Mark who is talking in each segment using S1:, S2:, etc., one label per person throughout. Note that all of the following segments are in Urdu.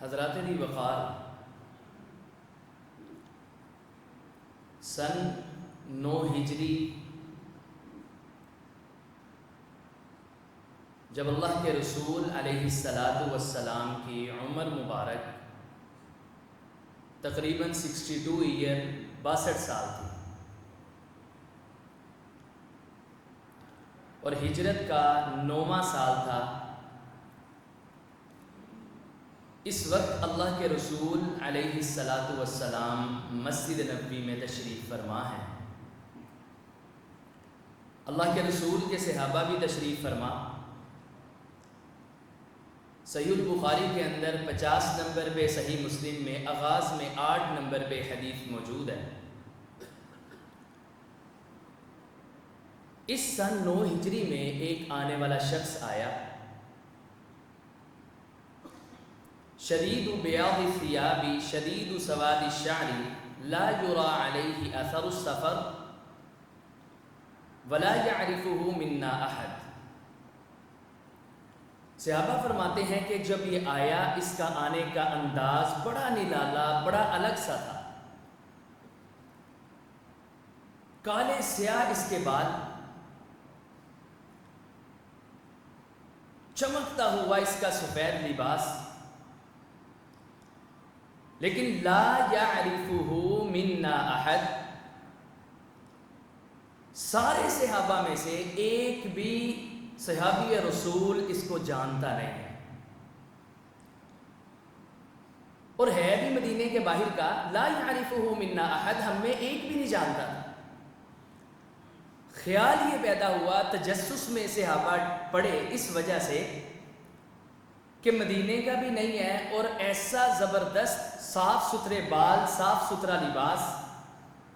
S1: حضرات ذی وقار سن 9 ہجری جب اللہ کے رسول علیہ السلام کی عمر مبارک تقریباً 62 ایئر 62 سال تھی اور ہجرت کا 9واں سال تھا، اس وقت اللہ کے رسول علیہ السلام مسجد نبوی میں تشریف فرما ہے۔ اللہ کے رسول کے صحابہ بھی تشریف فرما۔ صحیح البخاری کے اندر 50 نمبر پہ، صحیح مسلم میں آغاز میں 8 نمبر پہ حدیث موجود ہے۔ اس سن 9 ہجری میں ایک آنے والا شخص آیا، شدید بیاض الثیاب شدید سواد الشعر لا یری علیہ اثر السفر ولا یعرفہ منا احد۔ صحابہ فرماتے ہیں کہ جب یہ آیا، اس کا آنے کا انداز بڑا نرالا، بڑا الگ سا تھا۔ کالے سیاہ اس کے بال، چمکتا ہوا اس کا سفید لباس، لیکن لا یعرفہ منا احد، سارے صحابہ میں سے ایک بھی صحابی رسول اس کو جانتا نہیں ہے، اور ہے بھی مدینے کے باہر کا۔ لا یعرفہ منا احد، ہم میں ایک بھی نہیں جانتا تھا۔ خیال یہ پیدا ہوا، تجسس میں صحابہ پڑے اس وجہ سے کہ مدینے کا بھی نہیں ہے، اور ایسا زبردست صاف ستھرے بال، صاف ستھرا لباس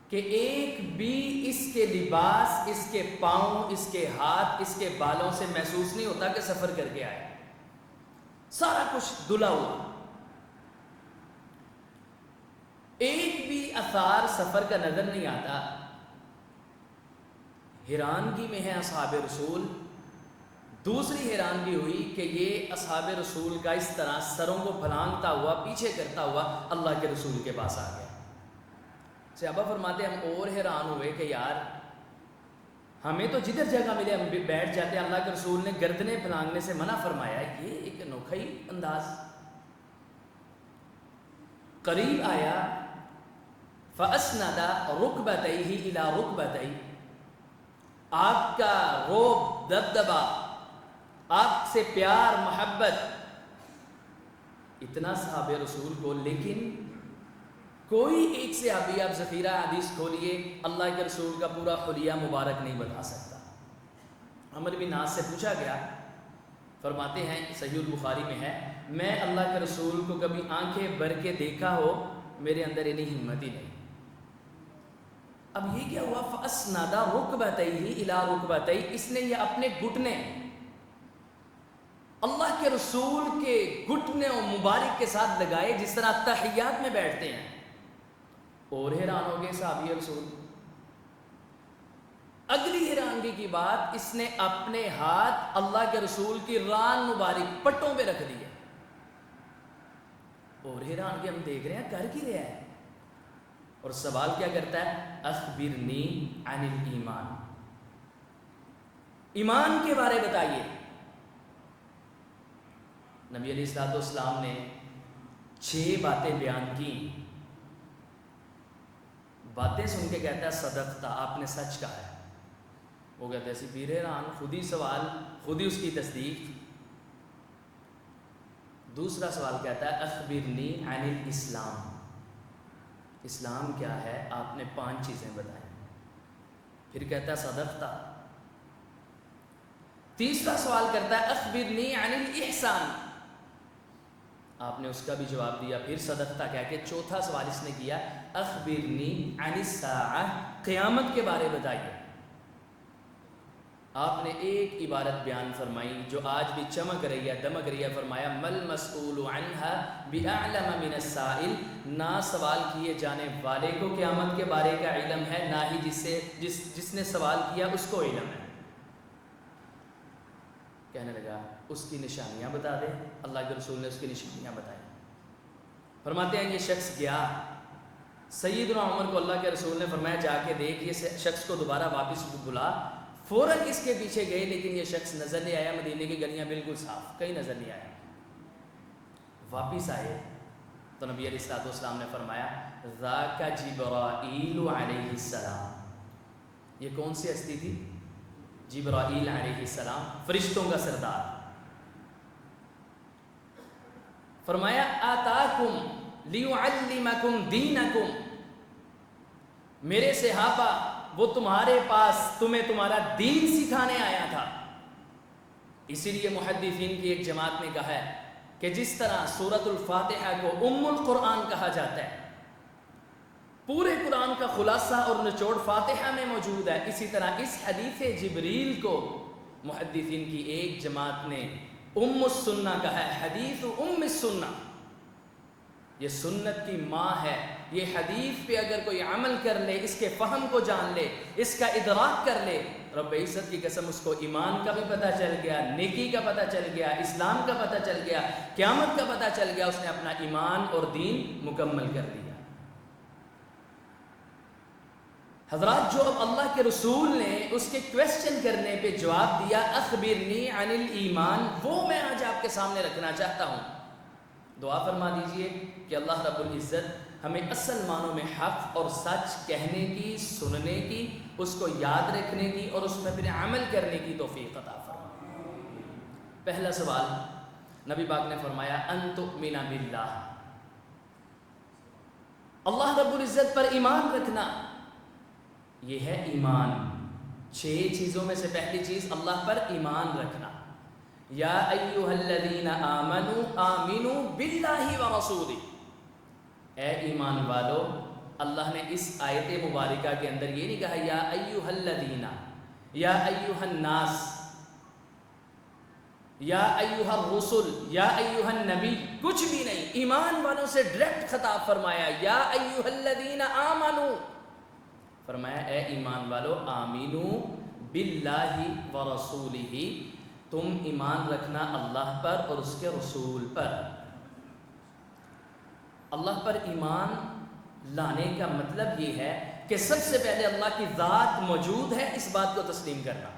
S1: کہ ایک بھی اس کے لباس، اس کے پاؤں، اس کے ہاتھ، اس کے بالوں سے محسوس نہیں ہوتا کہ سفر کر کے آئے۔ سارا کچھ دھلا ہوا، ایک بھی اثار سفر کا نظر نہیں آتا۔ حیرانگی میں ہے اصحاب رسول۔ دوسری حیرانگی ہوئی کہ یہ اصحاب رسول کا اس طرح سروں کو پھلانگتا ہوا، پیچھے کرتا ہوا اللہ کے رسول کے پاس آ گیا۔ صحابہ فرماتے ہیں ہم اور حیران ہوئے کہ یار ہمیں تو جدھر جگہ ملے ہم بیٹھ جاتے ہیں، اللہ کے رسول نے گردنیں پھلانگنے سے منع فرمایا، یہ ایک انوکھا ہی انداز۔ قریب آیا، فَأَسْنَدَ رُكْبَتَيْهِ إِلَى رُكْبَتَيْهِ، آپ کا روب، دبدبا، آپ سے پیار، محبت اتنا صحاب رسول کو، لیکن کوئی ایک صحابی، آپ ذخیرہ حدیث کھولیے، اللہ کے رسول کا پورا خلیہ مبارک نہیں بتا سکتا۔ عمر بن عاص سے پوچھا گیا، فرماتے ہیں صحیح البخاری میں ہے، میں اللہ کے رسول کو کبھی آنکھیں بھر کے دیکھا ہو، میرے اندر اتنی ہمت ہی نہیں۔ اب یہ کیا ہوا؟ فَأَسْنَدَ رُكْبَتَيْهِ إِلَى رُكْبَتَيْهِ، اس نے یہ اپنے گھٹنے اللہ کے رسول کے گھٹنے و مبارک کے ساتھ لگائے، جس طرح تحیات میں بیٹھتے ہیں۔ اور حیران ہو گئے صحابی رسول۔ اگلی حیرانگی کی بات، اس نے اپنے ہاتھ اللہ کے رسول کی ران مبارک پٹوں پہ رکھ دیا۔ اور حیران کہ ہم دیکھ رہے ہیں کر کی رہا ہے، اور سوال کیا کرتا ہے؟ اخبرنی عن الایمان، ایمان کے بارے بتائیے۔ نبی علیہ السلام نے 6 باتیں بیان کی۔ باتیں سن کے کہتا ہے صدقتا، آپ نے سچ کہا ہے۔ وہ کہتا ہے پیر حیران، خود ہی سوال، خود ہی اس کی تصدیق۔ دوسرا سوال کہتا ہے اخبرنی عن الاسلام، اسلام کیا ہے؟ آپ نے 5 چیزیں بتائیں۔ پھر کہتا ہے صدقتا۔ تیسرا سوال کرتا ہے اخبرنی عن الاحسان، آپ نے اس کا بھی جواب دیا، پھر صدقتا کہہ کے چوتھا سوال اس نے کیا اخبرنی عن الساعہ، قیامت کے بارے بتائیے۔ آپ نے ایک عبارت بیان فرمائی جو آج بھی چمک رہی ہے، دمک رہی ہے، فرمایا مل مسئول عنہا بأعلم من السائل، نہ سوال کیے جانے والے کو قیامت کے بارے کا علم ہے، نہ ہی جس نے سوال کیا اس کو علم ہے۔ کہنے لگا اس کی نشانیاں بتا دے، اللہ کے رسول نے اس کی نشانیاں بتائی۔ فرماتے ہیں یہ شخص گیا، سیدنا عمر کو اللہ کے رسول نے فرمایا جا کے دیکھ یہ شخص کو دوبارہ واپس بلا، فوراً اس کے پیچھے گئے لیکن یہ شخص نظر نہیں آیا، مدینے کی گلیاں بالکل صاف، کہیں نظر نہیں آیا۔ واپس آئے تو نبی علیہ الصلوۃ والسلام نے فرمایا ذاک جبرائیل علیہ السلام، یہ کون سی ہستی تھی؟ جبرائیل علیہ السلام، فرشتوں کا سردار۔ فرمایا آتاکم لیعلمکم دینکم، میرے صحابہ وہ تمہارے پاس تمہیں تمہارا دین سکھانے آیا تھا۔ اسی لیے محدثین کی ایک جماعت نے کہا ہے کہ جس طرح سورۃ الفاتحہ کو ام القرآن کہا جاتا ہے، پورے قرآن کا خلاصہ اور نچوڑ فاتحہ میں موجود ہے، اسی طرح اس حدیث جبریل کو محدثین کی ایک جماعت نے ام السنہ کہا ہے، حدیث ام السنہ، یہ سنت کی ماں ہے۔ یہ حدیث پہ اگر کوئی عمل کر لے، اس کے فہم کو جان لے، اس کا ادراک کر لے، رب عزت کی قسم اس کو ایمان کا بھی پتہ چل گیا، نیکی کا پتہ چل گیا، اسلام کا پتہ چل گیا، قیامت کا پتہ چل گیا، اس نے اپنا ایمان اور دین مکمل کر لیا۔ حضرات، جو اب اللہ کے رسول نے اس کے کویسچن کرنے پہ جواب دیا اخبرنی عن الایمان، وہ میں آج آپ کے سامنے رکھنا چاہتا ہوں۔ دعا فرما دیجئے کہ اللہ رب العزت ہمیں اصل معنوں میں حق اور سچ کہنے کی، سننے کی، اس کو یاد رکھنے کی اور اس میں پھر عمل کرنے کی توفیق عطا فرمائے۔ پہلا سوال نبی پاک نے فرمایا ان تؤمن باللہ، اللہ رب العزت پر ایمان رکھنا، یہ ہے ایمان۔ 6 چیزوں میں سے پہلی چیز اللہ پر ایمان رکھنا۔ یا ایھا الذین آمنوا آمنوا باللہ ورسولہ، اے ایمان والو، اللہ نے اس آیت مبارکہ کے اندر یہ نہیں کہا یا ایھا الذین، یا ایھا الناس، یا ایھا الرسل، یا ایھا النبی، کچھ بھی نہیں، ایمان والوں سے ڈائریکٹ خطاب فرمایا یا ایھا الذین آمنوا، فرمایا اے ایمان والو آمینو باللہ ورسولہ، تم ایمان رکھنا اللہ پر اور اس کے رسول پر۔ اللہ پر ایمان لانے کا مطلب یہ ہے کہ سب سے پہلے اللہ کی ذات موجود ہے، اس بات کو تسلیم کرنا۔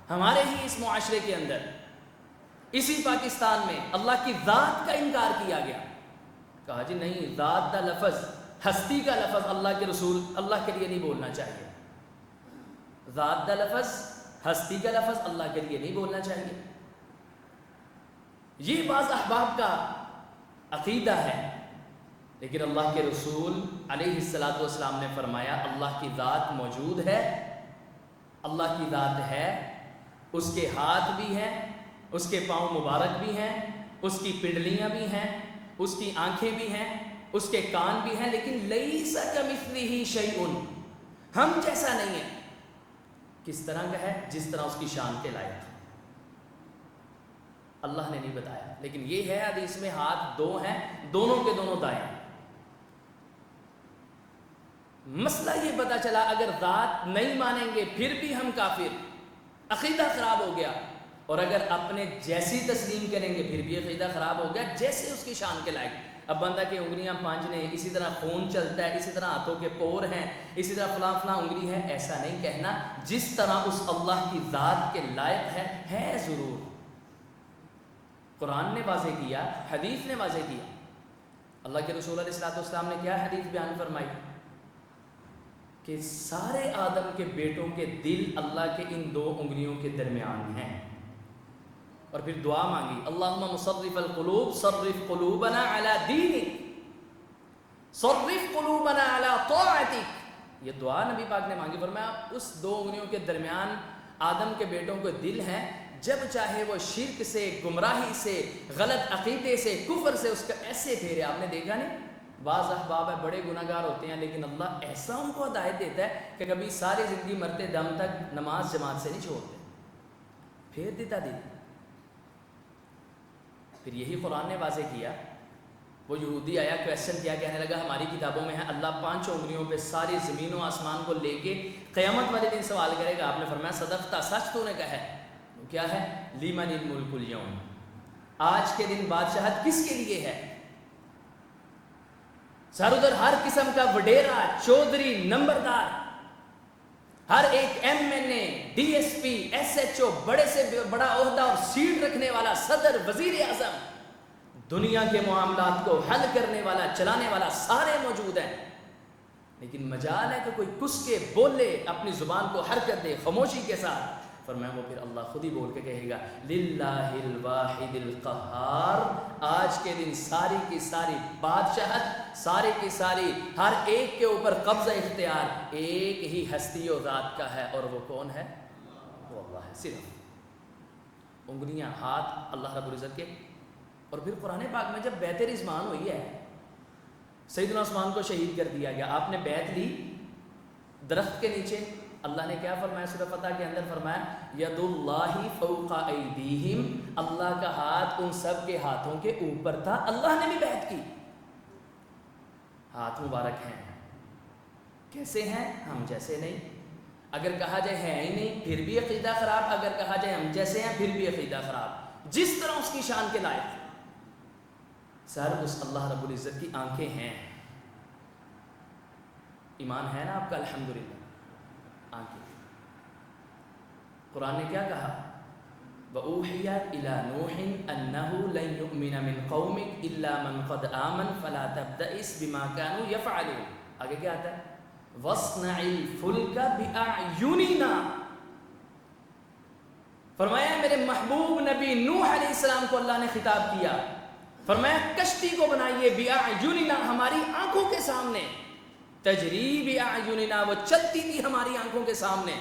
S1: ہمارے ہی اس معاشرے کے اندر، اسی پاکستان میں اللہ کی ذات کا انکار کیا گیا، کہا جی نہیں، ذات کا لفظ، ہستی کا لفظ اللہ کے رسول اللہ کے لیے نہیں بولنا چاہیے، ذات کا لفظ، ہستی کا لفظ اللہ کے لیے نہیں بولنا چاہیے۔ یہ بعض احباب کا عقیدہ ہے، لیکن اللہ کے رسول علیہ الصلوۃ والسلام نے فرمایا اللہ کی ذات موجود ہے، اللہ کی ذات ہے، اس کے ہاتھ بھی ہیں، اس کے پاؤں مبارک بھی ہیں، اس کی پنڈلیاں بھی ہیں، اس کی آنکھیں بھی ہیں، اس کے کان بھی ہیں، لیکن لیس کمثلہ شیء، ہم جیسا نہیں ہے۔ کس طرح کا ہے؟ جس طرح اس کی شان کے لائق ہے۔ اللہ نے نہیں بتایا، لیکن یہ ہے حدیث میں ہاتھ 2 ہیں، دونوں کے دونوں دائیں۔ مسئلہ یہ پتا چلا اگر ذات نہیں مانیں گے پھر بھی ہم کافر، عقیدہ خراب ہو گیا، اور اگر اپنے جیسی تسلیم کریں گے پھر بھی عقیدہ خراب ہو گیا، جیسے اس کی شان کے لائق۔ اب بندہ کی انگلیاں 5 نے، اسی طرح خون چلتا ہے، اسی طرح ہاتھوں کے پور ہیں، اسی طرح فلاں فلاں انگلی ہے، ایسا نہیں کہنا، جس طرح اس اللہ کی ذات کے لائق ہے ضرور۔ قرآن نے واضح کیا، حدیث نے واضح کیا۔ اللہ کے رسول علیہ الصلوۃ والسلام نے کیا حدیث بیان فرمائی کہ سارے آدم کے بیٹوں کے دل اللہ کے ان 2 انگلیوں کے درمیان ہیں، اور پھر دعا مانگی اللہم مصرف القلوب صرف قلوبنا علی دینک، صرف قلوبنا علی طاعتک، یہ دعا نبی پاک نے مانگی۔ فرمایا اس 2 انگلیوں کے درمیان آدم کے بیٹوں کے دل ہیں، جب چاہے وہ شرک سے، گمراہی سے، غلط عقیدے سے، کفر سے اس کا ایسے پھیرے۔ آپ نے دیکھا نہیں، بعض احباب ہے بڑے گناہ گار ہوتے ہیں، لیکن اللہ ایسا ان کو ہدایت دیتا ہے کہ کبھی ساری زندگی مرتے دم تک نماز جماعت سے نہیں چھوڑتے، پھیر دیتا دل۔ پھر یہی قرآن نے واضح کیا، وہ یہودی آیا، کویسچن کیا، کہنے لگا ہماری کتابوں میں ہے اللہ 5 انگلیوں پہ ساری زمین و آسمان کو لے کے قیامت والے دن سوال کرے گا۔ آپ نے فرمایا صدقتا، سچ تو نے کہا ہے۔ وہ کیا ہے؟ لیمن الملک اليوم، آج کے دن بادشاہت کس کے لیے ہے؟ سر ادھر ہر قسم کا وڈیرا، چودھری، نمبردار، ہر ایک M N A, D S P, S H O, بڑے سے بڑا عہدہ اور سیٹ رکھنے والا، صدر، وزیر اعظم، دنیا کے معاملات کو حل کرنے والا، چلانے والا، سارے موجود ہیں. لیکن مجال ہے کہ کوئی کس کے بولے، اپنی زبان کو حرکت دے خاموشی کے ساتھ. فرمایا وہ پھر اللہ خود ہی بول کے کہے گا للہ الواحد القہار. آج کے دن ساری کی ساری بادشاہت، ساری کی ساری ہر ایک کے اوپر قبضہ اختیار ایک ہی ہستی و ذات کا ہے، اور وہ کون ہے؟ وہ اللہ ہے. صرف انگلیاں، ہاتھ اللہ رب العزت کے. اور پھر قرآن پاک میں جب بیعت رضوان ہوئی ہے، سیدنا عثمان کو شہید کر دیا گیا، آپ نے بیعت لی درخت کے نیچے. اللہ نے کیا فرمایا سورہ فتح کے اندر؟ فرمایا ید اللہ فوق ایدیہم، اللہ کا ہاتھ ان سب کے ہاتھوں کے اوپر تھا. اللہ نے بھی بیعت کی. ہاتھ مبارک ہیں، کیسے ہیں؟ ہم جیسے نہیں. اگر کہا جائے ہے ہی نہیں پھر بھی عقیدہ خراب، اگر کہا جائے ہم جیسے ہیں پھر بھی عقیدہ خراب. جس طرح اس کی شان کے لائق. سر اس اللہ رب العزت کی آنکھیں ہیں. ایمان ہے نا آپ کا؟ الحمدللہ. آنکھیں. قرآن نے کیا کہا؟ وَأُوحِيَ إِلَى نُوحٍ أَنَّهُ لَن يُؤْمِنَ مِن قَوْمِكَ إِلَّا مَنْ قَدْ آمَنَ فَلَا تَبْتَئِسْ بِمَا كَانُوا يَفْعَلُونَ. آگے کیا آتا ہے؟ وَاصْنَعِ الْفُلْكَ بِأَعْيُنِنَا. فرمایا میرے محبوب نبی نوح علیہ السلام کو اللہ نے خطاب کیا. فرمایا کشتی کو بنائیے بِأَعْيُنِنَا، ہماری آنکھوں کے سامنے. تجری بِأَعْيُنِنَا، وہ چلتی تھی ہماری آنکھوں کے سامنے.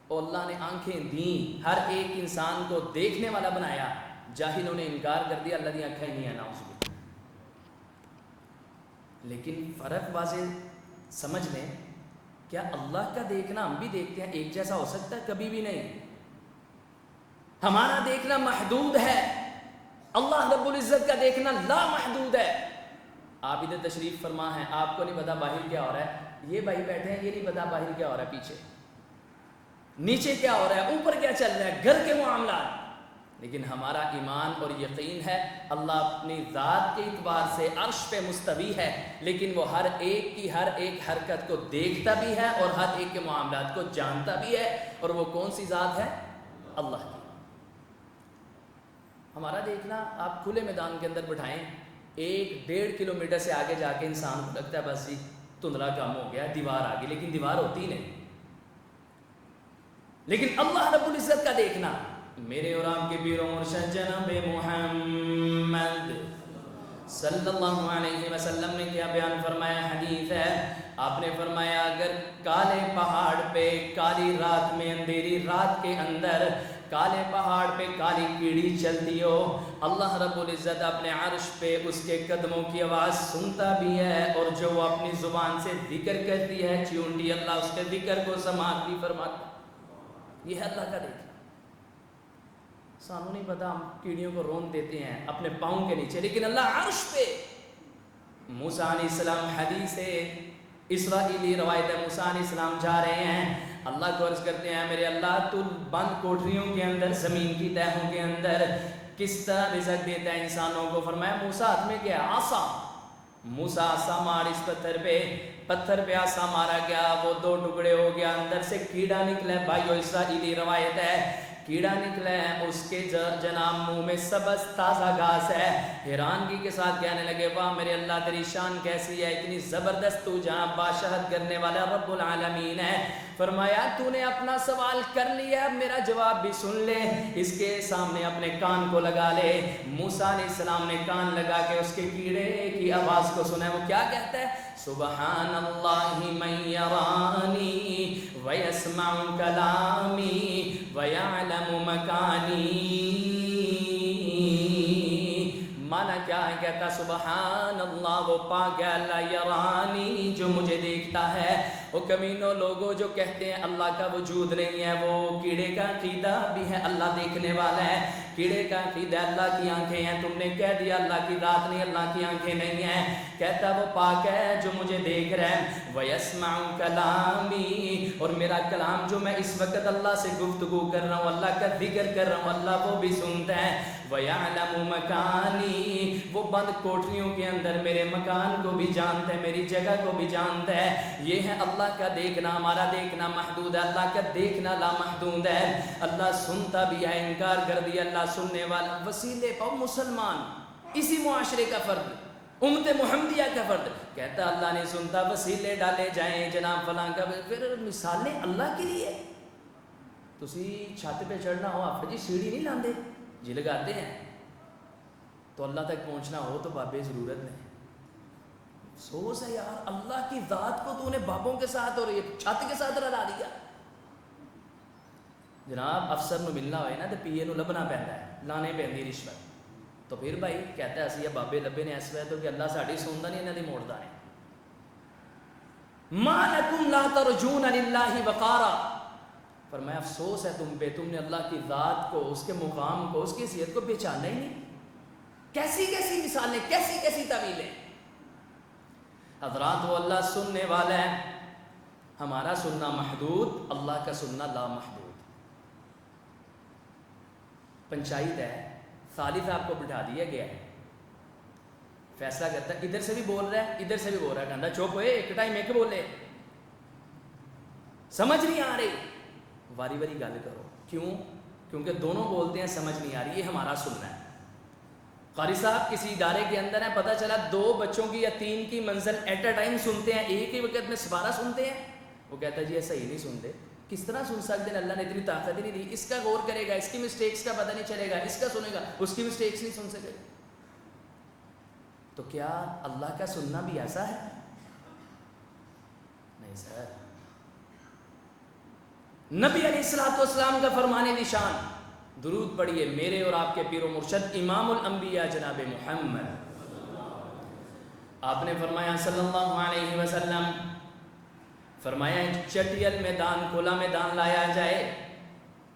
S1: اور اللہ نے آنکھیں دیں، ہر ایک انسان کو دیکھنے والا بنایا. جاہلوں نے انکار کر دیا اللہ دی آنکھیں نہیں ہیں، نعوذ باللہ. لیکن فرق واضح سمجھ لیں، کیا اللہ کا دیکھنا ہم بھی دیکھتے ہیں ایک جیسا ہو سکتا ہے؟ کبھی بھی نہیں. ہمارا دیکھنا محدود ہے، اللہ رب العزت کا دیکھنا لا محدود ہے. آپ ادھر تشریف فرما ہیں، آپ کو نہیں پتا باہر کیا ہو رہا ہے. یہ بھائی بیٹھے ہیں، یہ نہیں پتا باہر کیا ہو رہا ہے، پیچھے نیچے کیا ہو رہا ہے، اوپر کیا چل رہا ہے، گھر کے معاملات. لیکن ہمارا ایمان اور یقین ہے اللہ اپنی ذات کے اعتبار سے عرش پہ مستوی ہے، لیکن وہ ہر ایک کی ہر ایک حرکت کو دیکھتا بھی ہے اور ہر ایک کے معاملات کو جانتا بھی ہے. اور وہ کون سی ذات ہے؟ اللہ کی. ہمارا دیکھنا آپ کھلے میدان کے اندر بٹھائیں، 1-1.5 کلومیٹر سے آگے جا کے انسان کو لگتا ہے بس یہ دھندلا کام ہو گیا، دیوار آ گئی، لیکن دیوار ہوتی نہیں. لیکن اللہ رب العزت کا دیکھنا، میرے اور آپ کے پیر و مرشد جناب محمد صلی اللہ علیہ وسلم نے کیا بیان فرمایا؟ حدیث ہے، آپ نے فرمایا اگر کالے پہاڑ پہ کالی رات میں، اندھیری رات کے اندر کالے پہاڑ پہ کالی کیڑی چلتی ہو، اللہ رب العزت اپنے عرش پہ اس کے قدموں کی آواز سنتا بھی ہے، اور جو وہ اپنی زبان سے ذکر کرتی ہے چونٹی اللہ اس کے ذکر کو سماعت بھی فرماتا. یہ ہے اللہ کا دیکھنا. سانوں نہیں پتا، ہم کیڑیوں کو رون دیتے ہیں اپنے پاؤں کے نیچے، لیکن اللہ عرش پہ. موسیٰ علیہ السلام، حدیث اسرائیلی روایت ہے، موسیٰ علیہ السلام جا رہے ہیں، اللہ کو عرض کرتے ہیں میرے اللہ تو بند کوٹریوں کے اندر، زمین کی تہوں کے اندر کس طرح رزق دیتا ہے انسانوں کو؟ فرمایا موسیٰ ہاتھ میں کیا؟ عصا. موسیٰ عصا مار اس پتھر پہ عصا مارا گیا، وہ 2 ٹکڑے ہو گیا، اندر سے کیڑا نکلا. بھائیو اسرائیلی روایت ہے، کیڑا نکلا ہے، اس کے جناب منہ میں سبز تازہ گھاس ہے. حیرانگی کے ساتھ کہنے لگے واہ میرے اللہ تیری شان کیسی ہے، اتنی زبردست، تو جہاں بادشاہت کرنے والا رب العالمین ہے. فرمایا تو نے اپنا سوال کر لیا، اب میرا جواب بھی سن لے، اس کے سامنے اپنے کان کو لگا لے. موسیٰ علیہ السلام نے کان لگا کے اس کے کیڑے کی آواز کو سنا. وہ کیا کہتا ہے؟ سبحان اللہ من یرانی ویسمع کلامی ویعلم مکانی. مانا کیا ہے؟ کہتا سبحان اللہ، وہ پاک ہے اللہ، یرانی جو مجھے دیکھتا ہے. وہ کمینوں لوگوں جو کہتے ہیں اللہ کا وجود نہیں ہے، وہ کیڑے کا عقیدہ بھی ہے اللہ دیکھنے والا ہے. کیڑے کا عقیدہ اللہ کی آنکھیں ہیں، تم نے کہہ دیا اللہ کی ذات نہیں، اللہ کی آنکھیں نہیں ہیں۔ کہتا وہ پاک ہے جو مجھے دیکھ رہا ہے، وَيَسْمَعُ كَلَامِي، اور میرا کلام جو میں اس وقت اللہ سے گفتگو کر رہا ہوں، اللہ کا ذکر کر رہا ہوں، اللہ وہ بھی سنتا ہے۔ وَيَعْلَمُ مَكَانِي، وہ بند کوٹریوں کے اندر میرے مکان کو بھی جانتا ہے، میری جگہ کو بھی جانتا ہے۔ یہ ہے اللہ کا دیکھنا، ہمارا دیکھنا محدود ہے، اللہ کا دیکھنا لامحدود ہے۔ اللہ سنتا بھی ہے، انکار کر دیا اللہ سننے والا۔ وسیلے پاؤ مسلمان، اسی معاشرے کا فرد، امت محمدیہ کا فرد کہتا اللہ نہیں سنتا، وسیلے ڈالے جائیں جناب فلاں کا، پھر مثالیں اللہ کے لیے۔ تسی چھت پہ چڑھنا ہو آپ جی سیڑھی نہیں لاندے جی، لگاتے ہیں۔ تو اللہ تک پہنچنا ہو تو بابے ضرورت نہیں۔ افسوس ہے یار، اللہ کی ذات کو تو نے بابوں کے ساتھ اور چھت کے ساتھ رلا دیا۔ جناب افسر نو ملنا ہوئے نا تو پی اے نو لبنا پہنتا ہے، لانے پہنتی رشوت۔ تو پھر بھائی کہتا ہے اسی بابے لبے نے اس وقت تو کہ اللہ ساڑی سنتا نہیں، انہوں نے موڑتا نہیں۔ مَا لَكُمْ لَا تَرْجُونَ لِلَّهِ وَقَارًا، فرمایا افسوس ہے تم پہ، تم نے اللہ کی ذات کو، اس کے مقام کو، اس کی حیثیت کو پہچانا ہی نہیں۔ کیسی کیسی مثالیں، کیسی کیسی تعویلیں۔ حضرات وہ اللہ سننے والا ہے، ہمارا سننا محدود، اللہ کا سننا لامحدود۔ پنچایت ہے، ثالی صاحب کو بٹھا دیا گیا ہے، فیصلہ کرتا ہے، ادھر سے بھی بول رہا ہے ادھر سے بھی بول رہا ہے، کہتا چپ ہوئے ایک ٹائم ایک بولے، سمجھ نہیں آ رہی، واری واری گل کرو۔ کیوں؟ کیونکہ دونوں بولتے ہیں سمجھ نہیں آ رہی، یہ ہمارا سننا ہے۔ قاری صاحب کسی ادارے کے اندر ہیں، پتہ چلا 2 بچوں کی یا 3 کی منزل ایٹ اے ٹائم سنتے ہیں، ایک ہی وقت میں 12 سنتے ہیں۔ وہ کہتا ہے جی ایسا ہی نہیں سنتے، کس طرح سن سکتے ہیں، اللہ نے اتنی طاقت ہی نہیں دی، اس کا غور کرے گا، اس کی مسٹیکس کا پتہ نہیں چلے گا، اس کا سنے گا، اس کی مسٹیکس نہیں سن سکے۔ تو کیا اللہ کا سننا بھی ایسا ہے؟ نہیں سر۔ نبی علیہ الصلوۃ والسلام کا فرمان نشان، درود پڑھیے میرے اور آپ کے پیر و مرشد امام الانبیاء جناب محمد۔ آپ نے فرمایا صلی اللہ علیہ وسلم، فرمایا چٹیل میدان، کھلا میدان لایا جائے۔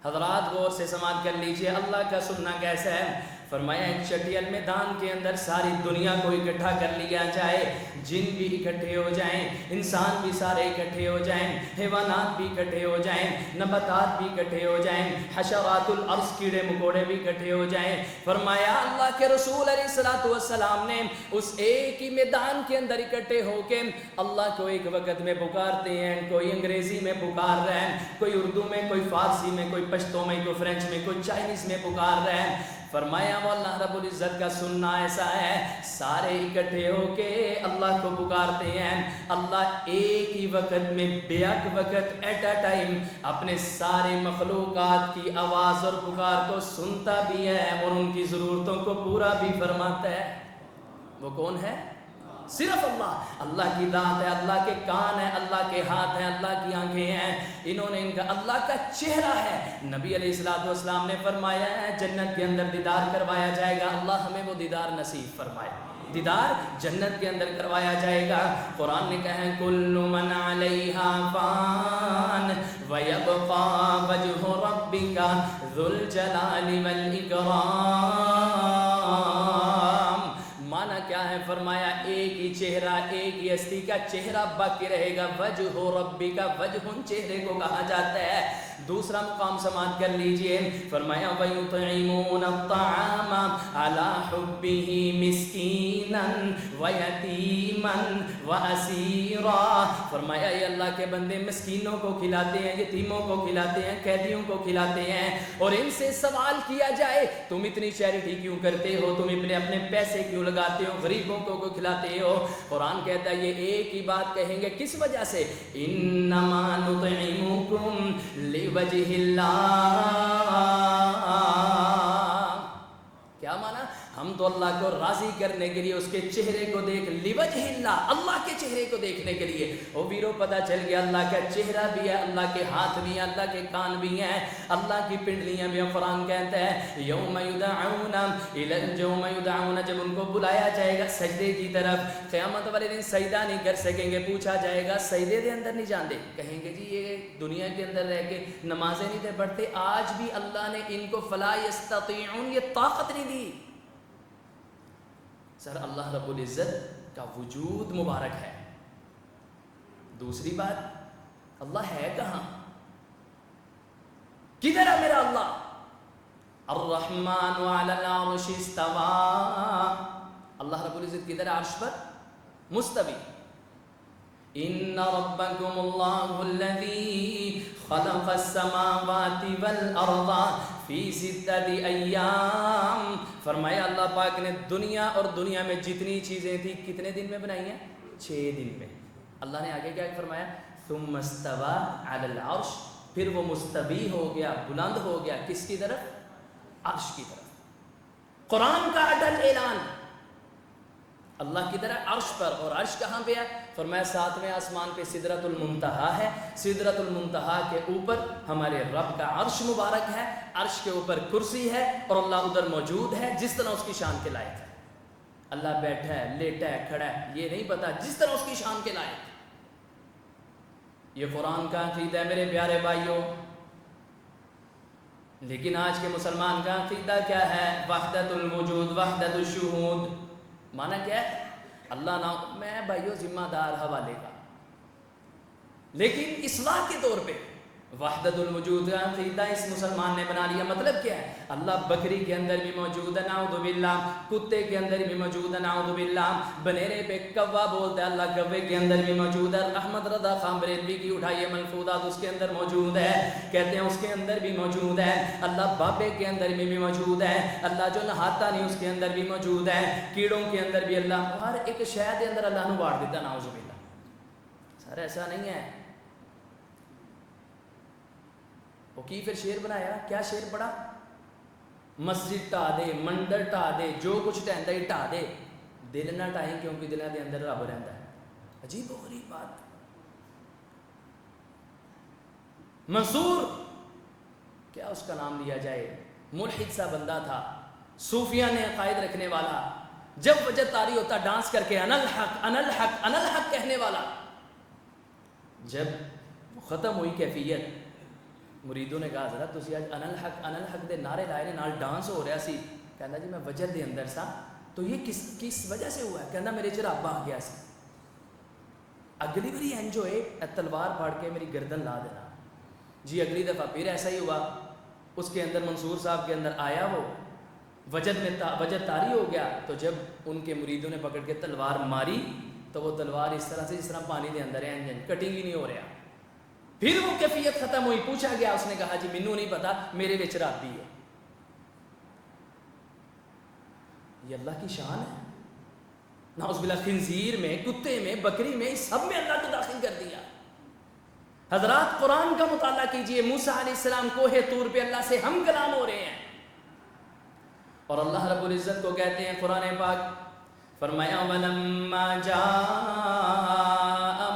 S1: حضرات غور سے سماعت کر لیجئے اللہ کا سننا کیسا ہے۔ فرمایا ایک چٹیل میدان کے اندر ساری دنیا کو اکٹھا کر لیا جائے، جن بھی اکٹھے ہو جائیں، انسان بھی سارے اکٹھے ہو جائیں، حیوانات بھی اکٹھے ہو جائیں، نباتات بھی اکٹھے ہو جائیں، حشرات الارض کیڑے مکوڑے بھی اکٹھے ہو جائیں۔ فرمایا اللہ کے رسول علیہ الصلوۃ والسلام نے اس ایک ہی میدان کے اندر اکٹھے ہو کے اللہ کو ایک وقت میں پکارتے ہیں، کوئی انگریزی میں پکار رہا ہے، کوئی اردو میں، کوئی فارسی میں، کوئی پشتو میں، کوئی فرینچ میں، کوئی چائنیز میں پکار رہا ہے۔ فرمایا وہ اللہ رب العزت کا سننا ایسا ہے، سارے اکٹھے ہو کے اللہ کو پکارتے ہیں، اللہ ایک ہی وقت میں بیک وقت ایٹ اے ٹائم اپنے سارے مخلوقات کی آواز اور پکار کو سنتا بھی ہے اور ان کی ضرورتوں کو پورا بھی فرماتا ہے۔ وہ کون ہے؟ صرف اللہ۔ اللہ کی ذات ہے، اللہ کے کان ہیں، اللہ کے ہاتھ ہیں، اللہ کی آنکھیں ہیں، انہوں نے ان کا اللہ کا چہرہ ہے۔ نبی علیہ الصلوۃ والسلام نے فرمایا ہے جنت کے اندر دیدار کروایا جائے گا، اللہ ہمیں وہ دیدار نصیب فرمائے۔ دیدار جنت کے اندر کروایا جائے گا۔ قرآن نے کہا ہے کل من علیہا فان ویبقى وجہ ربک ذو الجلال والاکرام۔ معنی کیا ہے؟ فرمایا ایک ہی چہرہ، ایک ہی ہستی کا چہرہ باقی رہے گا، وجہ ربی کا، وجہ چہرے کو کہا جاتا ہے۔ دوسرا مقام سماعت کر لیجئے، فرمایا وَيُطْعِمُونَ الطَّعَامَ عَلَى حُبِّهِ مِسْكِينًا وَيَتِيمًا وَأَسِيرًا۔ فرمایا یہ اللہ کے بندے مسکینوں کو کھلاتے ہیں، یتیموں کو کھلاتے ہیں، قیدیوں کو کھلاتے ہیں۔ اور ان سے سوال کیا جائے تم اتنی چیریٹی کیوں کرتے ہو، تم اپنے پیسے کیوں لگاتے ہو، غریبوں کو کھلاتے ہو؟ قرآن کہتا ہے یہ ایک ہی بات کہیں گے، کس وجہ سے؟ انما نطعمکم لوجہ اللہ۔ کیا مانا؟ ہم تو اللہ کو راضی کرنے کے لیے اس کے چہرے کو دیکھ لوجہ اللہ، اللہ کے چہرے کو دیکھنے کے لیے، او ویرو پتہ چل گیا اللہ کا چہرہ بھی ہے، اللہ کے ہاتھ بھی ہیں، اللہ کے کان بھی ہیں، اللہ کی پنڈلیاں بھی ہیں۔ قرآن کہتا ہے یوم یدعون یوم یدعون، جب ان کو بلایا جائے گا سجدے کی طرف، قیامت والے دن سجدہ نہیں کر سکیں گے، پوچھا جائے گا سجدے دے اندر نہیں جاندے، کہیں گے جی یہ دنیا کے اندر رہ کے نمازیں نہیں تھے پڑھتے، آج بھی اللہ نے ان کو فلا یستطیعون، یہ طاقت نہیں دی۔ سر اللہ رب العزت کا وجود مبارک ہے۔ دوسری بات، اللہ ہے کہاں؟ کدھر ہے میرا اللہ؟ الرحمن علی العرش استوى، اللہ رب العزت کدھر ہے؟ عرش پر مستوی۔ ان ربکم اللہ الذی خلق السماوات والارض فی ستۃ ایام، فرمایا اللہ پاک نے دنیا اور دنیا میں جتنی چیزیں تھیں کتنے دن میں بنائی ہیں؟ 6 دن میں۔ اللہ نے آگے کیا فرمایا؟ ثم استوى علی العرش، پھر وہ مستوی ہو گیا، بلند ہو گیا، کس کی طرف؟ عرش کی طرف۔ قرآن کا اٹل اعلان، اللہ کی طرح عرش پر، اور عرش کہاں پہ ہے؟ فرمایا 7ویں آسمان پہ سدرۃ المنتہا ہے، سدرۃ المنتہا کے اوپر ہمارے رب کا عرش مبارک ہے، عرش کے اوپر کرسی ہے، اور اللہ ادھر موجود ہے جس طرح اس کی شان کے لائق ہے۔ اللہ بیٹھا ہے، لیٹا ہے، کھڑا ہے، یہ نہیں پتا، جس طرح اس کی شان کے لائق۔ یہ قرآن کا عقیدہ ہے میرے پیارے بھائیوں۔ لیکن آج کے مسلمان کا عقیدہ کیا ہے؟ وحدت الوجود، وحدت الشہود۔ مانا کیا ہے؟ اللہ نہ، میں بھائیو ذمہ دار حوالے کا، لیکن اصلاح کے طور پہ وحدت الوجود کا عقیدہ اس مسلمان نے بنا لیا۔ مطلب کیا ہے؟ اللہ بکری کے اندر بھی موجود ہے، نعوذ باللہ، کتے کے اندر بھی موجود ہے، نعوذ باللہ، بنیرے پہ کوا بولتا ہے، اللہ کوے کے اندر بھی موجود ہے۔ احمد رضا خان بریلوی کی اٹھائیے ملفوظات، اس کے اندر موجود ہے، کہتے ہیں اس کے اندر بھی موجود ہے۔ اللہ بابے کے اندر بھی موجود ہے، اللہ جو نہاتا نہیں اس کے اندر بھی موجود ہے، کیڑوں کے اندر بھی، اللہ ہر ایک شے کے اندر اللہ نے بانٹ دیتا، نعوذ باللہ۔ سر ایسا نہیں ہے۔ وہ کی پھر شعر بنایا، کیا شعر پڑا؟ مسجد ٹا دے، مندر ٹا دے، جو کچھ ٹہندا ہی ٹا دے، دل نہ ٹائیں کیونکہ دلوں دے اندر رب رہندا ہے۔ عجیب و غریب بات۔ منصور کیا اس کا نام لیا جائے، ملحد سا بندہ تھا، صوفیہ نے عقائد رکھنے والا، جب وجہ طاری ہوتا ڈانس کر کے انا الحق انا الحق انا الحق کہنے والا۔ جب ختم ہوئی کیفیت، مریدوں نے کہا حضرت تسی آج انا الحق دے نعرے لائے نے، نال ڈانس ہو رہا سی، کہنا جی میں وجہ دے اندر سا، تو یہ کس وجہ سے ہوا ہے؟ کہنا میرے چرابا آ گیا سی، اگلی باری انج ہوئے تلوار پھاڑ کے میری گردن لا دینا جی۔ اگلی دفعہ پھر ایسا ہی ہوا، اس کے اندر منصور صاحب کے اندر آیا وہ وجد میں وجد طاری ہو گیا، تو جب ان کے مریدوں نے پکڑ کے تلوار ماری تو وہ تلوار اس طرح سے جس طرح پانی دے اندر ہے، کٹنگ ہی نہیں ہو رہا۔ پھر وہ کیفیت ختم ہوئی، پوچھا گیا، اس نے کہا جی مینوں نہیں پتا، میرے وچ رب ہے۔ یہ اللہ کی شان ہے۔ نعوذ باللہ، خنزیر میں، کتے میں، بکری میں، سب میں اللہ کو داخل کر دیا۔ حضرات قرآن کا مطالعہ کیجئے، موسیٰ علیہ السلام کوہ طور پہ اللہ سے ہم کلام ہو رہے ہیں، اور اللہ رب العزت کو کہتے ہیں قرآن پاک، فرمایا وَلَمَّا جَاءَ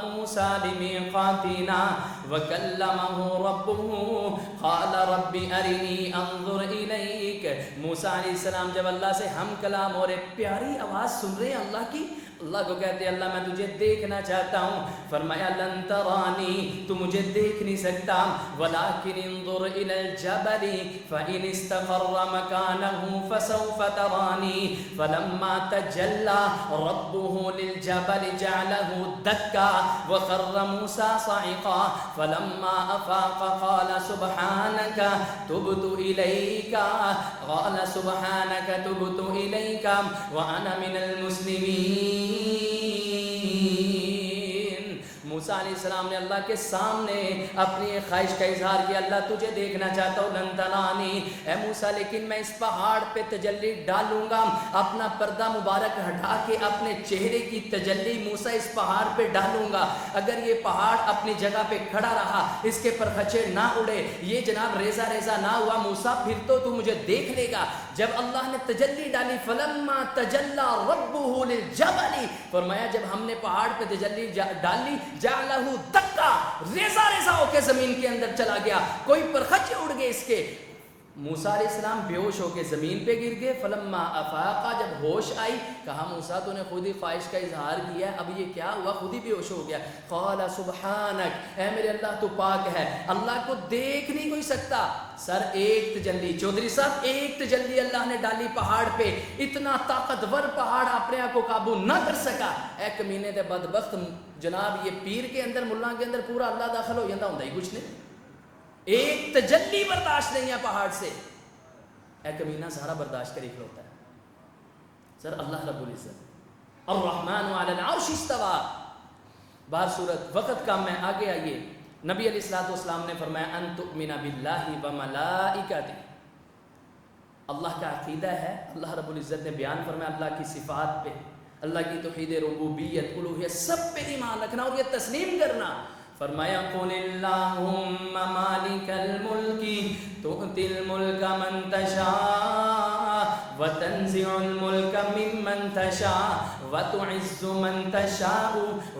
S1: مُوسَىٰ لِمِيقَاتِنَا وَكَلَّمَهُ رَبُّهُ قَالَ رَبِّ أَرِنِي أَنظُرْ إِلَيْكَ۔ موسیٰ علیہ السلام جب اللہ سے ہم کلام ہو رہے، پیاری آواز سن رہے ہیں اللہ کی، اللہ کو کہتے ہیں اللہ میں تجھے دیکھنا چاہتا ہوں۔ فرمایا لن ترانی، تو مجھے دیکھ نہیں سکتا، ولكن انظر الى الجبل فإن استقر مكانه فسوف تراني۔ فلما تجلى ربه للجبل جعله دكا وخر موسى صعقا فلما أفاق قال سبحانك تبت إليك وأنا من المسلمين۔ موسیٰ علیہ السلام نے اللہ کے سامنے اپنی ایک خواہش کا اظہار کیا، اللہ تجھے دیکھنا چاہتا ہوں، لن ترانی، اے موسیٰ لیکن میں اس پہاڑ پہ تجلی ڈالوں گا، اپنا پردہ مبارک ہٹا کے اپنے چہرے کی تجلی موسیٰ اس پہاڑ پہ ڈالوں گا، اگر یہ پہاڑ اپنی جگہ پہ کھڑا رہا، اس کے پر خچے نہ اڑے، یہ جناب ریزہ ریزہ نہ ہوا موسیٰ، پھر تو مجھے دیکھ لے گا۔ جب اللہ نے تجلی ڈالی فلما تجلی ربہ للجبل، فرمایا جب ہم نے پہاڑ پہ تجلی ڈالی جعلہ دکا، ریزہ ریزہ ہو کے زمین کے اندر چلا گیا، کوئی پرخچے اڑ گئے اس کے. موسیٰ علیہ السلام بے ہوش ہو کے زمین پہ گر گئے. فلما افاقا، جب ہوش آئی کہا موسیٰ تو نے خود ہی خواہش کا اظہار کیا ہے، اب یہ کیا ہوا، خود ہی بے ہوش ہو گیا. قال سبحانک، اے میرے اللہ تو پاک ہے، اللہ کو دیکھ نہیں کوئی سکتا. سر ایک تجلی، چودھری صاحب ایک تجلی اللہ نے ڈالی پہاڑ پہ، اتنا طاقتور پہاڑ اپنے آپ کو قابو نہ کر سکا. اے کمینے دے بدبخت، جناب یہ پیر کے اندر ملا کے اندر پورا اللہ داخل ہو جاتا، ہوندا ہی کچھ نہیں، ایک تجلی برداشت نہیں ہے پہاڑ سے. اے کمینہ سارا برداشت کر کھلوتا ہے. سر اللہ رب العزت الرحمن علی العرش استوى. بار صورت وقت کم ہے، آگے آئیے. نبی علیہ الصلوۃ والسلام نے فرمایا ان تؤمن باللہ وملائکتہ، اللہ کا عقیدہ ہے. اللہ رب العزت نے بیان فرمایا اللہ کی صفات پہ، اللہ کی توحید ربوبیت الوہیت سب پہ ایمان رکھنا اور یہ تسلیم کرنا. فرمایا قل اللہم مالک الملک تؤتی الملک من تشاء وتنزع الملک ممن تشاء وتعز من تشاء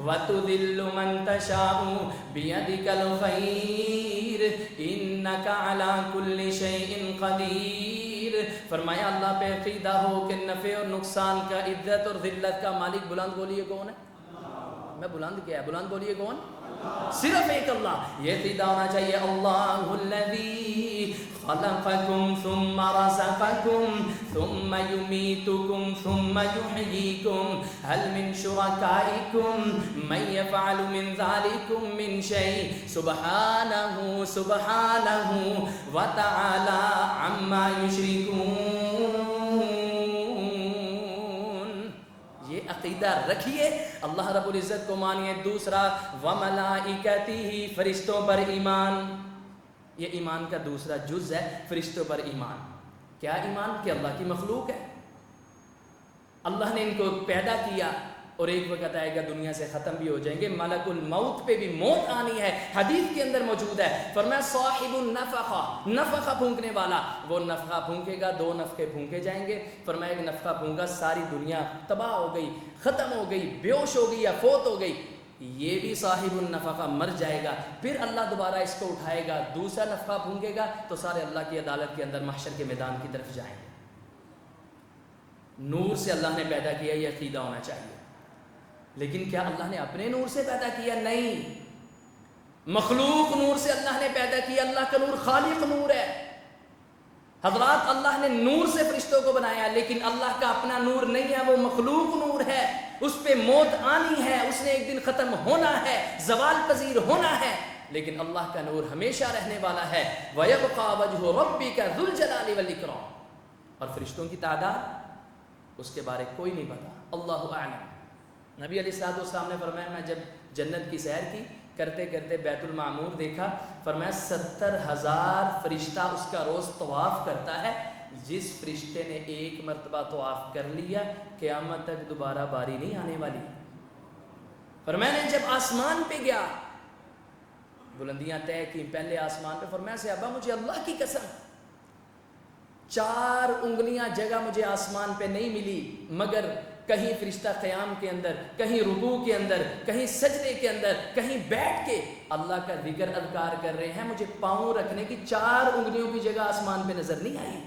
S1: وتذل من تشاء بیدک الخیر انک علی کل شیء قدیر. فرمایا اللہ پہ عقیدہ ہو کہ نفع اور نقصان کا، عزت اور ذلت کا مالک. بلند بولیے کون ہے؟ میں بلند کیا ہے، بلند بولیے کون؟ صرف ایک اللہ. یہ عقیدہ ہونا چاہیے اللہ الذی خلقکم ثم رزقکم ثم یمیتکم ثم یحییکم هل من شرکائکم من یفعل من ذلکم من شیء سبحانہ سبحانہ وتعالی عما یشرکون. یہ عقیدہ رکھیے، اللہ رب العزت کو مانیے. دوسرا وملائکتہ، فرشتوں پر ایمان. یہ ایمان کا دوسرا جز ہے، فرشتوں پر ایمان. کیا ایمان؟ کہ اللہ کی مخلوق ہے، اللہ نے ان کو پیدا کیا اور ایک وقت آئے گا دنیا سے ختم بھی ہو جائیں گے. ملک الموت پہ بھی موت آنی ہے، حدیث کے اندر موجود ہے. فرمایا صاحب النفخہ، نفخہ پھونکنے والا، وہ نفخہ پھونکے گا، دو نفخے پھونکے جائیں گے. فرمایا کہ نفخہ پھونکا ساری دنیا تباہ ہو گئی، ختم ہو گئی، بے ہوش ہو گئی یا فوت ہو گئی. یہ بھی صاحب النفخہ مر جائے گا، پھر اللہ دوبارہ اس کو اٹھائے گا، دوسرا نفخہ پھونکے گا تو سارے اللہ کی عدالت کے اندر محشر کے میدان کی طرف جائیں گے. نور سے اللہ نے پیدا کیا، یہ عقیدہ ہونا چاہیے. لیکن کیا اللہ نے اپنے نور سے پیدا کیا؟ نہیں، مخلوق نور سے اللہ نے پیدا کیا. اللہ کا نور خالق نور ہے. حضرات اللہ نے نور سے فرشتوں کو بنایا، لیکن اللہ کا اپنا نور نہیں ہے، وہ مخلوق نور ہے. اس پہ موت آنی ہے، اس نے ایک دن ختم ہونا ہے، زوال پذیر ہونا ہے. لیکن اللہ کا نور ہمیشہ رہنے والا ہے. وَيَبْقَى وَجْهُ رَبِّكَ ذُو الْجَلَالِ وَالْإِكْرَامِ. اور فرشتوں کی تعداد اس کے بارے کوئی نہیں پتا، اللہ اعلم. نبی علیہ الصلوۃ والسلام نے فرمایا میں جب جنت کی سیر کی کرتے کرتے بیت المعمور دیکھا، فرمایا 70,000 فرشتہ اس کا روز طواف کرتا ہے. جس فرشتے نے ایک مرتبہ طواف کر لیا قیامت تک دوبارہ باری نہیں آنے والی. فرمایا میں جب آسمان پہ گیا، بلندیاں طے کی، پہلے آسمان پہ، فرمایا صحابہ مجھے اللہ کی قسم 4 انگلیاں جگہ مجھے آسمان پہ نہیں ملی مگر کہیں فرشتہ قیام کے اندر، کہیں رکوع کے اندر، کہیں سجدے کے اندر، کہیں بیٹھ کے اللہ کا ذکر اذکار کر رہے ہیں. مجھے پاؤں رکھنے کی 4 انگلیوں کی جگہ آسمان پہ نظر نہیں آئی.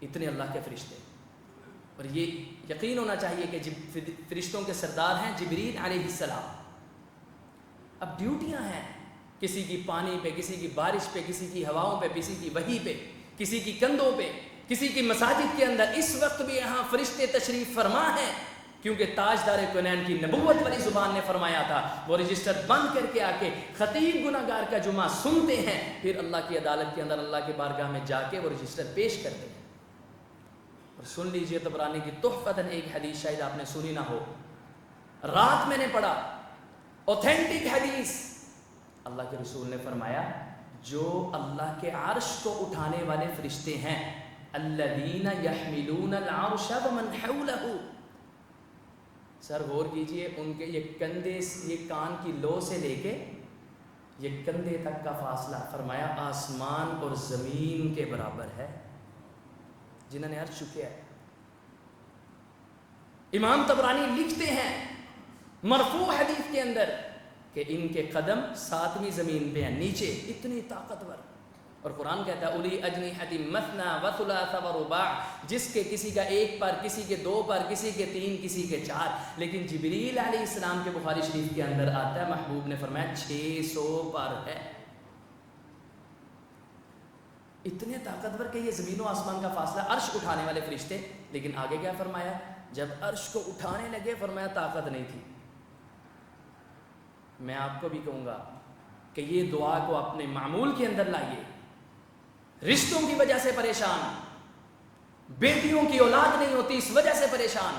S1: اتنے اللہ کے فرشتے. اور یہ یقین ہونا چاہیے کہ فرشتوں کے سردار ہیں جبریل علیہ السلام. اب ڈیوٹیاں ہیں، کسی کی پانی پہ، کسی کی بارش پہ، کسی کی ہواؤں پہ، کسی کی وحی پہ، کسی کی کندھوں پہ، کسی کی مساجد کے اندر. اس وقت بھی یہاں فرشتے تشریف فرما ہیں کیونکہ تاجدار کونین کی نبوت والی زبان نے فرمایا تھا وہ رجسٹر بند کر کے آ کے خطیب گناہگار کا جمعہ سنتے ہیں، پھر اللہ کی عدالت کے اندر اللہ کی بارگاہ میں جا کے وہ رجسٹر پیش کرتے ہیں. اور سن لیجئے طبرانی کی تحفتاً ایک حدیث، شاید آپ نے سنی نہ ہو، رات میں نے پڑھا، اوتھینٹک حدیث. اللہ کے رسول نے فرمایا جو اللہ کے عرش کو اٹھانے والے فرشتے ہیں، الذین یحملون العرش ومن حولہ. سر غور کیجئے، ان کے یہ کندھے، یہ کان کی لو سے لے کے یہ کندھے تک کا فاصلہ فرمایا آسمان اور زمین کے برابر ہے. جنہوں نے عرش چکے ہے. امام طبرانی لکھتے ہیں مرفوع حدیث کے اندر کہ ان کے قدم 7ویں زمین پہ ہیں، نیچے، اتنی طاقتور. اور قرآن کہتا ہے اولی اجنحۃ مثنی وثلاث ورباع، جس کے کسی کا 1 پر، کسی کے 2 پر، کسی کے 3، کسی کے 4. لیکن جبریل علیہ السلام کے بخاری شریف کے اندر آتا ہے محبوب نے فرمایا 600 پر ہے. اتنے طاقتور کہ یہ زمین و آسمان کا فاصلہ. عرش اٹھانے والے فرشتے، لیکن آگے کیا فرمایا؟ جب عرش کو اٹھانے لگے فرمایا طاقت نہیں تھی. میں آپ کو بھی کہوں گا کہ یہ دعا کو اپنے معمول کے اندر لائیے. رشتوں کی وجہ سے پریشان، بیٹیوں کی اولاد نہیں ہوتی اس وجہ سے پریشان،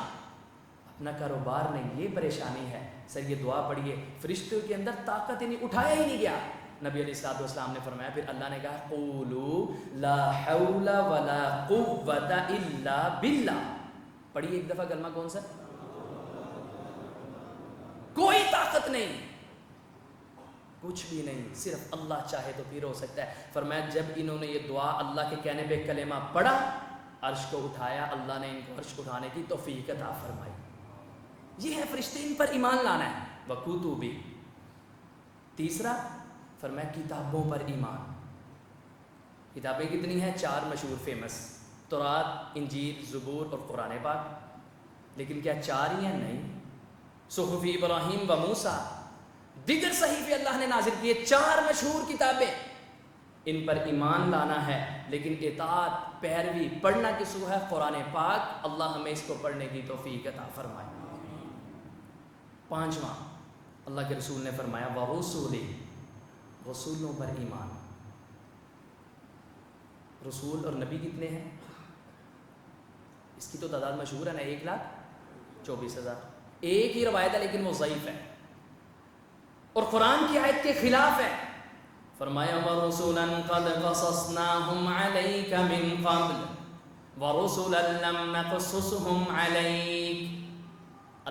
S1: اپنا کاروبار نہیں، یہ پریشانی ہے. سر یہ دعا پڑھیے، فرشتوں کے اندر طاقت ہی نہیں، اٹھایا ہی نہیں گیا. نبی علیہ الصلوۃ والسلام نے فرمایا، پھر اللہ نے کہا قولوا لا حول ولا قوۃ الا باللہ. پڑھیے ایک دفعہ کلمہ کون سا؟ کوئی طاقت نہیں، کچھ بھی نہیں، صرف اللہ چاہے تو پھر ہو سکتا ہے. فرمایا جب انہوں نے یہ دعا اللہ کے کہنے پہ کلمہ پڑھا، عرش کو اٹھایا، اللہ نے ان کو عرش اٹھانے کی توفیق عطا فرمائی. یہ ہے فرشتے، ان پر ایمان لانا ہے. وکتب. تیسرا فرمایا کتابوں پر ایمان. کتابیں کتنی ہیں؟ 4 مشہور فیمس، تورات، انجیل، زبور اور قرآن پاک. لیکن کیا 4 ہی ہیں؟ نہیں. صحف ابراہیم و موسیٰ، دیگر صحیفے اللہ نے نازل کیے، 4 مشہور کتابیں. ان پر ایمان لانا ہے، لیکن اطاعت، پیروی، پڑھنا کس کو ہے؟ قرآن پاک. اللہ ہمیں اس کو پڑھنے کی توفیق عطا فرمائے. 5واں اللہ کے رسول نے فرمایا ورسولہ، رسولوں پر ایمان. رسول اور نبی کتنے ہیں؟ اس کی تو تعداد مشہور ہے نا، 1,24,000. ایک ہی روایت ہے لیکن وہ ضعیف ہے اور قرآن کی آیت کے خلاف ہے. فرمایا وَرُسُلًا قَدْ قَصَصْنَاهُمْ عَلَيْكَ مِن قَبْلُ وَرُسُلًا لَّمْ نَقْصُصْهُمْ عَلَيْكَ.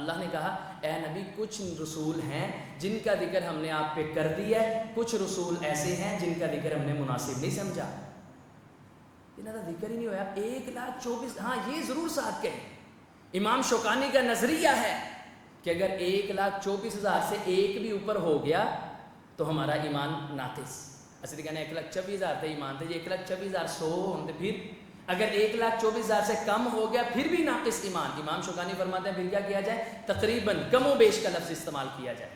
S1: اللہ نے کہا اے نبی کچھ رسول ہیں جن کا ذکر ہم نے آپ پہ کر دیا ہے، کچھ رسول ایسے ہیں جن کا ذکر ہم نے مناسب نہیں سمجھا. انہوں کا ذکر ہی نہیں ہوا. 1,24,000. ہاں یہ ضرور ساتھ کہیں، امام شوکانی کا نظریہ ہے کہ اگر 1,24,000 سے ایک بھی اوپر ہو گیا تو ہمارا ایمان ناقص. اصل کہنا 1,24,000 تھے ایمان تھے، 1,24,000 100 ہوتے، پھر اگر 1,24,000 سے کم ہو گیا پھر بھی ناقص ایمان. امام شوکانی فرماتے ہیں پھر کیا کیا جائے؟ تقریباً کم و بیش کا لفظ استعمال کیا جائے.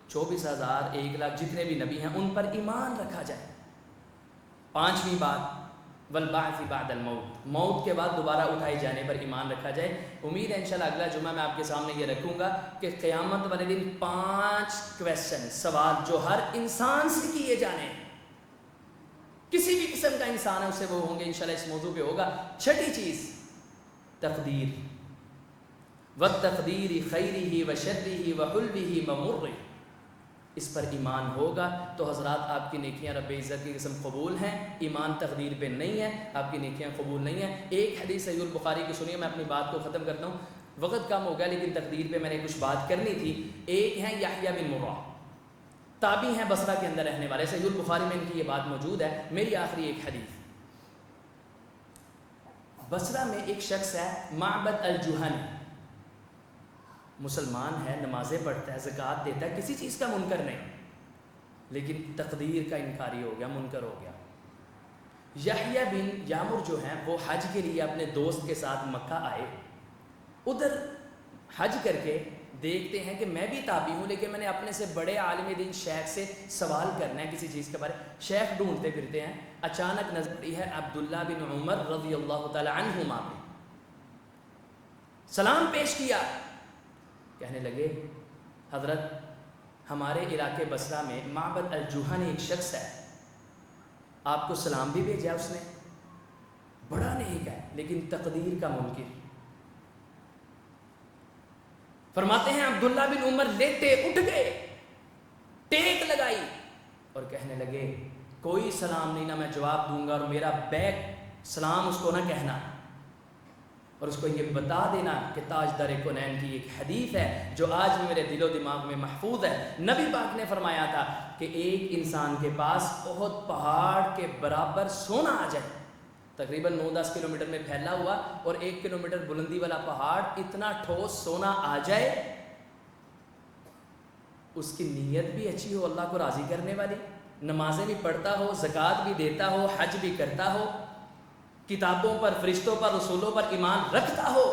S1: 24,000 1,00,000 جتنے بھی نبی ہیں ان پر ایمان رکھا جائے. 5ویں بات والبعث بعد الموت، موت کے بعد دوبارہ اٹھائے جانے پر ایمان رکھا جائے. امید ہے انشاءاللہ اگلا جمعہ میں آپ کے سامنے یہ رکھوں گا کہ قیامت والے دن 5 کویسچن، سوال جو ہر انسان سے کیے جانے، کسی بھی قسم کا انسان ہے اسے وہ ہوں گے. انشاءاللہ اس موضوع پہ ہوگا. 6ٹھی چیز تقدیر، والتقدیر خیرہ وشرہ وحلوہ ومرہ. اس پر ایمان ہوگا تو حضرات آپ کی نیکیاں رب عزت کی قسم قبول ہیں. ایمان تقدیر پہ نہیں ہے، آپ کی نیکیاں قبول نہیں ہیں. ایک حدیث صحیح البخاری کی سنیے، میں اپنی بات کو ختم کرتا ہوں، وقت کم ہو گیا لیکن تقدیر پہ میں نے کچھ بات کرنی تھی. ایک ہیں یحییٰ بن مرہ، تابعی ہیں، بصرہ کے اندر رہنے والے. صحیح البخاری میں ان کی یہ بات موجود ہے. میری آخری ایک حدیث. بصرہ میں ایک شخص ہے معبد الجہنی، مسلمان ہے، نمازیں پڑھتا ہے، زکوٰۃ دیتا ہے، کسی چیز کا منکر نہیں، لیکن تقدیر کا انکاری ہو گیا، منکر ہو گیا. یحییٰ بن یامر جو ہیں وہ حج کے لیے اپنے دوست کے ساتھ مکہ آئے. ادھر حج کر کے دیکھتے ہیں کہ میں بھی تابعی ہوں لیکن میں نے اپنے سے بڑے عالم دین شیخ سے سوال کرنا ہے کسی چیز کے بارے. شیخ ڈھونڈتے پھرتے ہیں، اچانک نظر آئی ہے عبداللہ بن عمر رضی اللہ تعالی عنہما پہ. سلام پیش کیا، کہنے لگے حضرت ہمارے علاقے بصرہ میں معبد الجہنی ایک شخص ہے، آپ کو سلام بھی بھیجا اس نے، بڑا نیک ہے لیکن تقدیر کا منکر. فرماتے ہیں عبداللہ بن عمر لیٹے اٹھ گئے، ٹیک لگائی اور کہنے لگے کوئی سلام نہیں، نہ میں جواب دوں گا، اور میرا بیک سلام اس کو نہ کہنا، اور اس کو یہ بتا دینا کہ تاجدار کونین کی ایک حدیث ہے جو آج بھی میرے دل و دماغ میں محفوظ ہے. نبی پاک نے فرمایا تھا کہ ایک انسان کے پاس بہت پہاڑ کے برابر سونا آ جائے تقریباً 9-10 کلومیٹر میں پھیلا ہوا، اور 1 کلومیٹر بلندی والا پہاڑ اتنا ٹھوس سونا آ جائے، اس کی نیت بھی اچھی ہو، اللہ کو راضی کرنے والی، نمازیں بھی پڑھتا ہو، زکوٰۃ بھی دیتا ہو، حج بھی کرتا ہو، کتابوں پر، فرشتوں پر، رسولوں پر ایمان رکھتا ہو،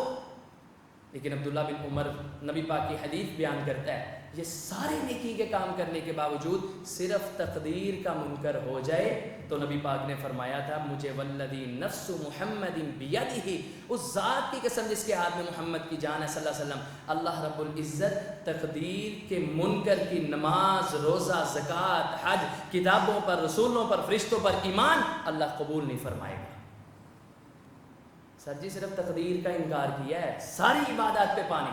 S1: لیکن عبداللہ بن عمر نبی پاک کی حدیث بیان کرتا ہے یہ سارے نیکی کے کام کرنے کے باوجود صرف تقدیر کا منکر ہو جائے تو نبی پاک نے فرمایا تھا مجھے والذی نفس محمد بیدہ، اس ذات کی قسم جس کے ہاتھ میں محمد کی جان ہے صلی اللہ علیہ وسلم، اللہ رب العزت تقدیر کے منکر کی نماز، روزہ، زکوٰۃ، حج، کتابوں پر، رسولوں پر، فرشتوں پر ایمان اللہ قبول نہیں فرمائے گا۔ سر جی صرف تقدیر کا انکار کیا ہے، ساری عبادات پہ پانی،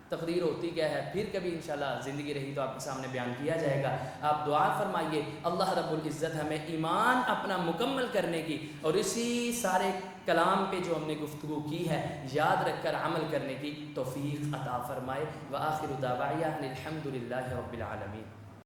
S1: تقدیر ہوتی کیا ہے پھر کبھی انشاءاللہ زندگی رہی تو آپ کے سامنے بیان کیا جائے گا۔ آپ دعا فرمائیے اللہ رب العزت ہمیں ایمان اپنا مکمل کرنے کی اور اسی سارے کلام پہ جو ہم نے گفتگو کی ہے یاد رکھ کر عمل کرنے کی توفیق عطا فرمائے۔ وآخر دعوانا الحمد للہ رب العالمین۔